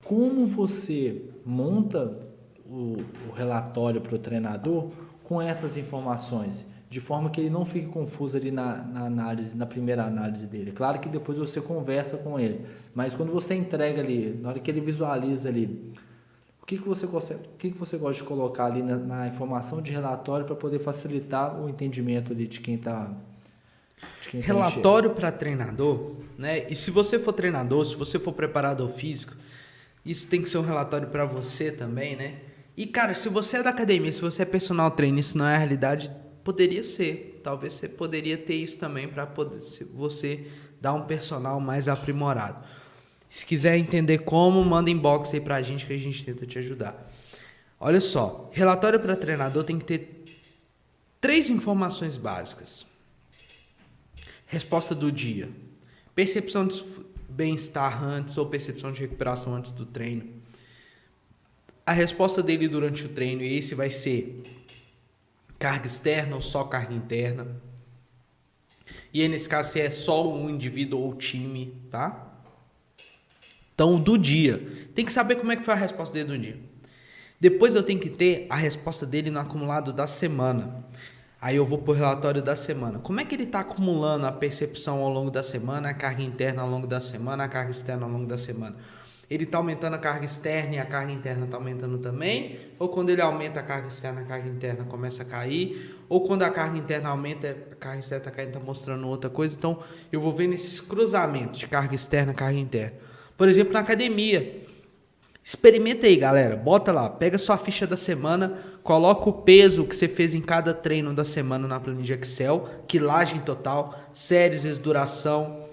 como você monta o relatório para o treinador com essas informações, de forma que ele não fique confuso ali na análise, na primeira análise dele. Claro que depois você conversa com ele, mas quando você entrega ali, na hora que ele visualiza ali, o que você gosta de colocar ali na informação de relatório para poder facilitar o entendimento ali de quem tá enxergando? Relatório para treinador, né? E se você for treinador, se você for preparador físico, isso tem que ser um relatório para você também, né? E cara, se você é da academia, se você é personal trainer, isso não é a realidade, poderia ser. Talvez você poderia ter isso também para poder você dar um personal mais aprimorado. Se quiser entender como, manda inbox aí pra gente que a gente tenta te ajudar. Olha só, relatório para treinador tem que ter 3 informações básicas. Resposta do dia. Percepção de bem-estar antes ou percepção de recuperação antes do treino. A resposta dele durante o treino, e esse vai ser carga externa ou só carga interna. E aí, nesse caso, se é só um indivíduo ou time, tá? Então, do dia. Tem que saber como é que foi a resposta dele do dia. Depois eu tenho que ter a resposta dele no acumulado da semana. Aí eu vou para o relatório da semana. Como é que ele está acumulando a percepção ao longo da semana, a carga interna ao longo da semana, a carga externa ao longo da semana? Ele está aumentando a carga externa e a carga interna está aumentando também? Ou quando ele aumenta a carga externa, a carga interna começa a cair? Ou quando a carga interna aumenta, a carga externa está caindo, está mostrando outra coisa? Então eu vou vendo esses cruzamentos de carga externa e carga interna. Por exemplo, na academia. Experimenta aí, galera. Bota lá, pega sua ficha da semana, coloca o peso que você fez em cada treino da semana na planilha Excel, quilagem total, séries vezes duração,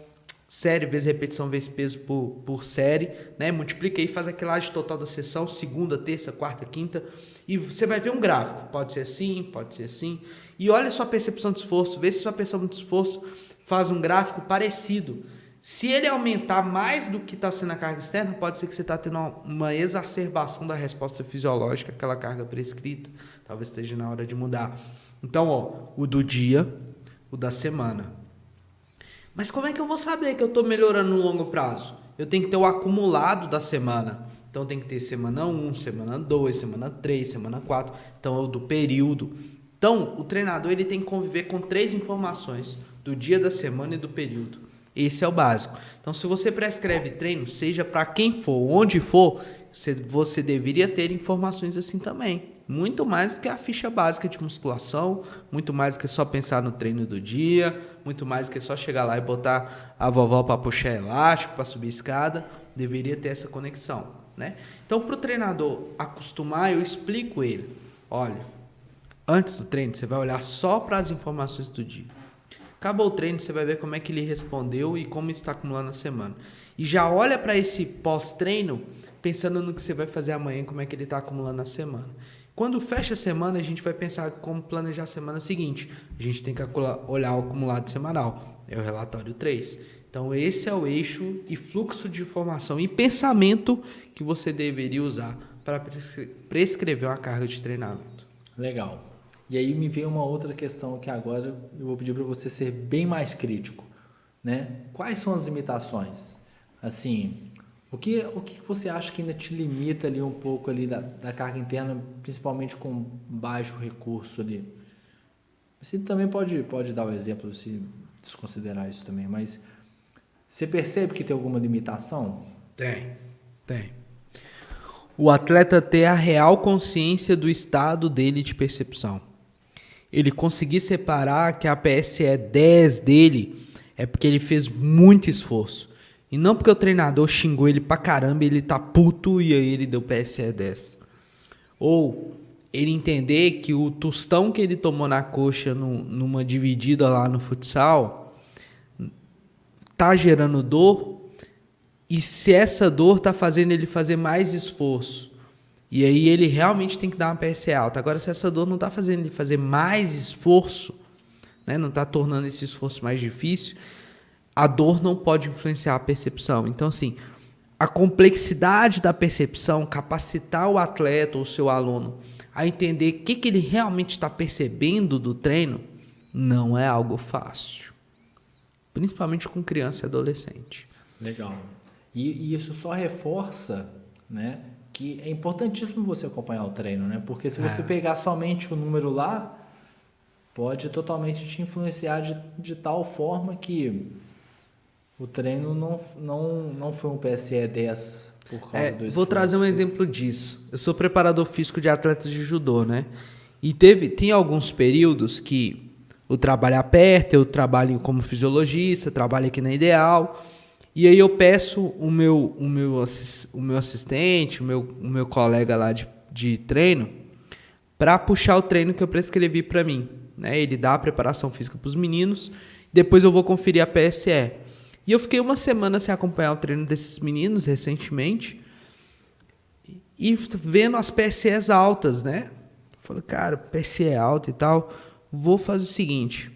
série vezes repetição vezes peso por série, né? Multiplica aí, faz a quilagem total da sessão, segunda, terça, quarta, quinta, e você vai ver um gráfico. Pode ser assim, pode ser assim. E olha a sua percepção de esforço, vê se sua percepção de esforço faz um gráfico parecido. Se ele aumentar mais do que está sendo a carga externa, pode ser que você está tendo uma exacerbação da resposta fisiológica, aquela carga prescrita. Talvez esteja na hora de mudar. Então, ó, o do dia, o da semana. Mas como é que eu vou saber que eu estou melhorando no longo prazo? Eu tenho que ter o acumulado da semana. Então, tem que ter semana 1, semana 2, semana 3, semana 4. Então, é o do período. Então, o treinador ele tem que conviver com 3 informações, do dia, da semana e do período. Esse é o básico. Então, se você prescreve treino, seja para quem for, onde for, você deveria ter informações assim também. Muito mais do que a ficha básica de musculação, muito mais do que só pensar no treino do dia, muito mais do que só chegar lá e botar a vovó para puxar elástico, para subir escada. Deveria ter essa conexão, né? Então, para o treinador acostumar, eu explico ele. Olha, antes do treino, você vai olhar só para as informações do dia. Acabou o treino, você vai ver como é que ele respondeu e como está acumulando a semana. E já olha para esse pós-treino pensando no que você vai fazer amanhã e como é que ele está acumulando a semana. Quando fecha a semana, a gente vai pensar como planejar a semana seguinte. A gente tem que olhar o acumulado semanal. É o relatório 3. Então, esse é o eixo e fluxo de informação e pensamento que você deveria usar para prescrever uma carga de treinamento. Legal. E aí me vem uma outra questão que agora eu vou pedir para você ser bem mais crítico, né? Quais são as limitações? Assim, o que você acha que ainda te limita ali um pouco ali da carga interna, principalmente com baixo recurso ali? Você também pode dar o exemplo se desconsiderar isso também, mas você percebe que tem alguma limitação? Tem. O atleta ter a real consciência do estado dele de percepção. Ele conseguir separar que a PSE 10 dele é porque ele fez muito esforço. E não porque o treinador xingou ele pra caramba e ele tá puto e aí ele deu PSE 10. Ou ele entender que o tostão que ele tomou na coxa numa dividida lá no futsal tá gerando dor e se essa dor tá fazendo ele fazer mais esforço. E aí ele realmente tem que dar uma PSE alta. Agora, se essa dor não está fazendo ele fazer mais esforço, né, não está tornando esse esforço mais difícil, a dor não pode influenciar a percepção. Então, assim, a complexidade da percepção, capacitar o atleta ou o seu aluno a entender o que ele realmente está percebendo do treino, não é algo fácil. Principalmente com criança e adolescente. Legal. E isso só reforça né? Que é importantíssimo você acompanhar o treino, né? Porque se você pegar somente o número lá, pode totalmente te influenciar de tal forma que o treino não foi um PSE 10 por causa do esforço. Vou trazer um exemplo disso. Eu sou preparador físico de atletas de judô, né? E tem alguns períodos que o trabalho aperta, eu trabalho como fisiologista, trabalho aqui na Ideal, e aí eu peço o meu assistente, o meu colega lá de treino, para puxar o treino que eu prescrevi para mim, né? Ele dá a preparação física para os meninos, depois eu vou conferir a PSE. E eu fiquei uma semana sem acompanhar o treino desses meninos recentemente e vendo as PSEs altas, né? Falei, cara, PSE alta e tal, vou fazer o seguinte,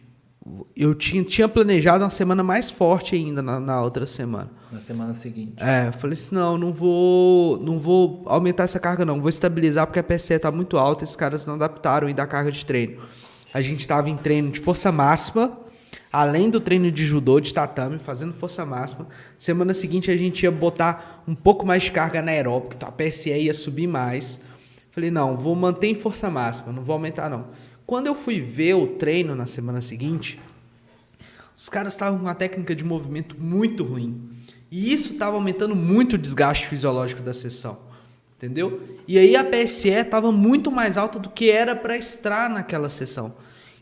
eu tinha planejado uma semana mais forte ainda na outra semana. Na semana seguinte. Eu falei assim, não vou aumentar essa carga não, vou estabilizar porque a PSE está muito alta, esses caras não adaptaram ainda a carga de treino. A gente estava em treino de força máxima, além do treino de judô, de tatame, fazendo força máxima. Semana seguinte a gente ia botar um pouco mais de carga anaeróbica, então a PSE ia subir mais. Falei, não, vou manter em força máxima, não vou aumentar não. Quando eu fui ver o treino na semana seguinte, os caras estavam com uma técnica de movimento muito ruim. E isso estava aumentando muito o desgaste fisiológico da sessão. Entendeu? E aí a PSE estava muito mais alta do que era para estar naquela sessão.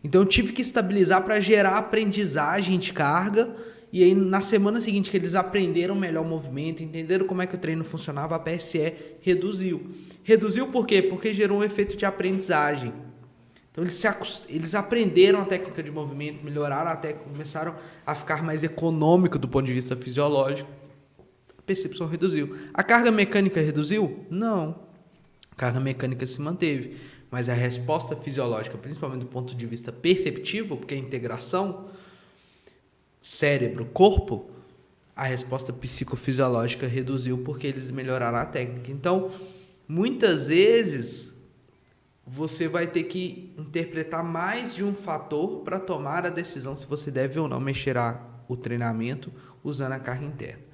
Então eu tive que estabilizar para gerar aprendizagem de carga. E aí na semana seguinte que eles aprenderam melhor o movimento, entenderam como é que o treino funcionava, a PSE reduziu. Reduziu por quê? Porque gerou um efeito de aprendizagem. Então eles aprenderam a técnica de movimento, melhoraram a técnica, começaram a ficar mais econômico do ponto de vista fisiológico. A percepção reduziu. A carga mecânica reduziu? Não. A carga mecânica se manteve. Mas a resposta fisiológica, principalmente do ponto de vista perceptivo, porque a integração cérebro-corpo, a resposta psicofisiológica reduziu porque eles melhoraram a técnica. Então, muitas vezes, você vai ter que interpretar mais de um fator para tomar a decisão se você deve ou não mexer o treinamento usando a carga interna.